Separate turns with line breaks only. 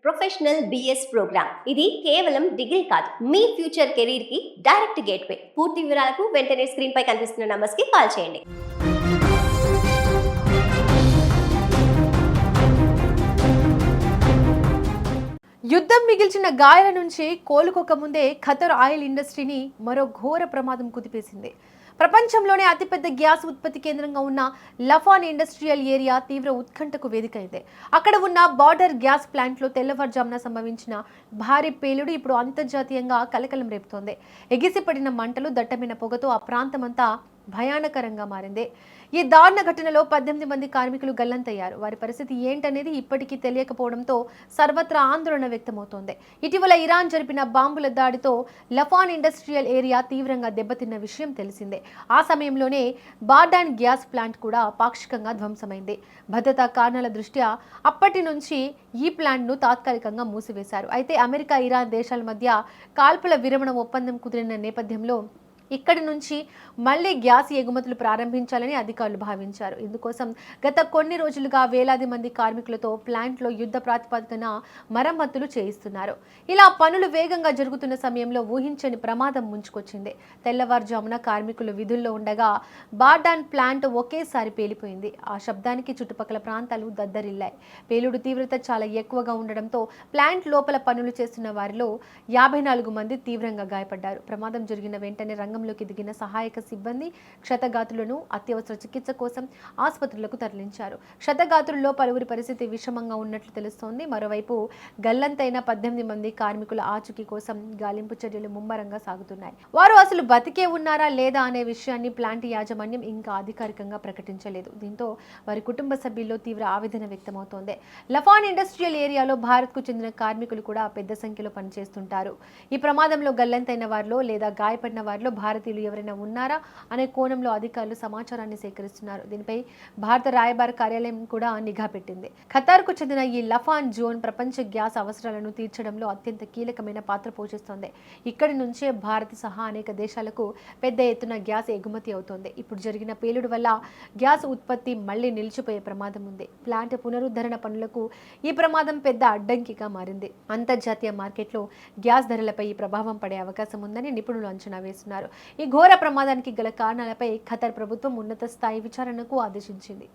Professional BS programme. ఇది కేవలం degree కాదు, మీ ఫ్యూచర్ కెరీర్ కి డైరెక్ట్ గేట్వే. పూర్తి వివరాలకు వెంటనే స్క్రీన్ పై కనిపిస్తున్న నంబర్స్ కి కాల్ చేయండి.
యుద్ధం మిగిల్చిన గాయాల నుంచి కోలుకోకముందే ఖతర్ ఆయిల్ ఇండస్ట్రీని మరో ఘోర ప్రమాదం కుదిపేసింది. ప్రపంచంలోనే అతిపెద్ద గ్యాస్ ఉత్పత్తి కేంద్రంగా ఉన్న లఫాన్ ఇండస్ట్రియల్ ఏరియా తీవ్ర ఉత్కంఠకు వేదికైంది. అక్కడ ఉన్న బార్డర్ గ్యాస్ ప్లాంట్లో తెల్లవారుజామున సంభవించిన భారీ పేలుడు ఇప్పుడు అంతర్జాతీయంగా కలకలం రేపుతోంది. ఎగిసిపడిన మంటలు, దట్టమైన పొగతో ఆ ప్రాంతమంతా భయానకరంగా మారింది. ఈ దారుణ ఘటనలో 18 మంది కార్మికులు గల్లంతయ్యారు. వారి పరిస్థితి ఏంటనేది ఇప్పటికీ తెలియకపోవడంతో సర్వత్రా ఆందోళన వ్యక్తమవుతోంది. ఇటీవల ఇరాన్ జరిపిన బాంబుల దాడితో లఫాన్ ఇండస్ట్రియల్ ఏరియా తీవ్రంగా దెబ్బతిన్న విషయం తెలిసిందే. ఆ సమయంలోనే బార్డాన్ గ్యాస్ ప్లాంట్ కూడా పాక్షికంగా ధ్వంసమైంది. భద్రతా కారణాల దృష్ట్యా అప్పటి నుంచి ఈ ప్లాంట్ను తాత్కాలికంగా మూసివేశారు. అయితే అమెరికా, ఇరాన్ దేశాల మధ్య కాల్పుల విరమణ ఒప్పందం కుదిరిన నేపథ్యంలో ఇక్కడి నుంచి మళ్లీ గ్యాస్ ఎగుమతులు ప్రారంభించాలని అధికారులు భావించారు. ఇందుకోసం గత కొన్ని రోజులుగా వేలాది మంది కార్మికులతో ప్లాంట్లో యుద్ధ ప్రాతిపదికన మరమ్మతులు చేయిస్తున్నారు. ఇలా పనులు వేగంగా జరుగుతున్న సమయంలో ఊహించని ప్రమాదం ముంచుకొచ్చింది. తెల్లవారుజామున కార్మికులు విధుల్లో ఉండగా బార్డాన్ ప్లాంట్ ఒకేసారి పేలిపోయింది. ఆ శబ్దానికి చుట్టుపక్కల ప్రాంతాలు దద్దరిల్లాయి. పేలుడు తీవ్రత చాలా ఎక్కువగా ఉండడంతో ప్లాంట్ లోపల పనులు చేస్తున్న వారిలో 54 మంది తీవ్రంగా గాయపడ్డారు. ప్రమాదం జరిగిన వెంటనే రంగంలోకి దిగిన సహాయక సిబ్బంది క్షతగాతులను అత్యవసర చికిత్స కోసం ఆసుపత్రులకు తరలించారు. క్షతగాతుల్లో పలువురి పరిస్థితి విషమంగా ఉన్నట్లు తెలుస్తోంది. మరోవైపు గల్లంతైన 18 మంది కార్మికుల ఆచూకీ కోసం గాలింపు చర్యలు ముమ్మరంగా సాగుతున్నాయి. వారు అసలు బతికే ఉన్నారా లేదా అనే విషయాన్ని ప్లాంట్ యాజమాన్యం ఇంకా అధికారికంగా ప్రకటించలేదు. దీంతో వారి కుటుంబ సభ్యుల్లో తీవ్ర ఆవేదన వ్యక్తమవుతోంది. లఫాన్ ఇండస్ట్రియల్ ఏరియాలో భారత్కు చెందిన కార్మికులు కూడా పెద్ద సంఖ్యలో పనిచేస్తుంటారు. ఈ ప్రమాదంలో గల్లంతైన వారిలో లేదా గాయపడిన వారిలో భారతీయులు ఎవరైనా ఉన్నారా అనే కోణంలో అధికారులు సమాచారాన్ని సేకరిస్తున్నారు. దీనిపై భారత రాయబార కార్యాలయం కూడా నిఘా పెట్టింది. ఖతార్కు చెందిన ఈ లఫాన్ జోన్ ప్రపంచ గ్యాస్ అవసరాలను తీర్చడంలో అత్యంత కీలకమైన పాత్ర పోషిస్తోంది. ఇక్కడి నుంచే భారత్ సహా అనేక దేశాలకు పెద్ద ఎత్తున గ్యాస్ ఎగుమతి అవుతోంది. ఇప్పుడు జరిగిన పేలుడు వల్ల గ్యాస్ ఉత్పత్తి మళ్లీ నిలిచిపోయే ప్రమాదం ఉంది. ప్లాంట్ పునరుద్ధరణ పనులకు ఈ ప్రమాదం పెద్ద అడ్డంకిగా మారింది. అంతర్జాతీయ మార్కెట్లో గ్యాస్ ధరలపై ఈ ప్రభావం పడే అవకాశం ఉందని నిపుణులు అంచనా వేస్తున్నారు. ఈ ఘోర ప్రమాదానికి గల కారణాలపై ఖతర్ ప్రభుత్వం ఉన్నత స్థాయి విచారణకు ఆదేశించింది.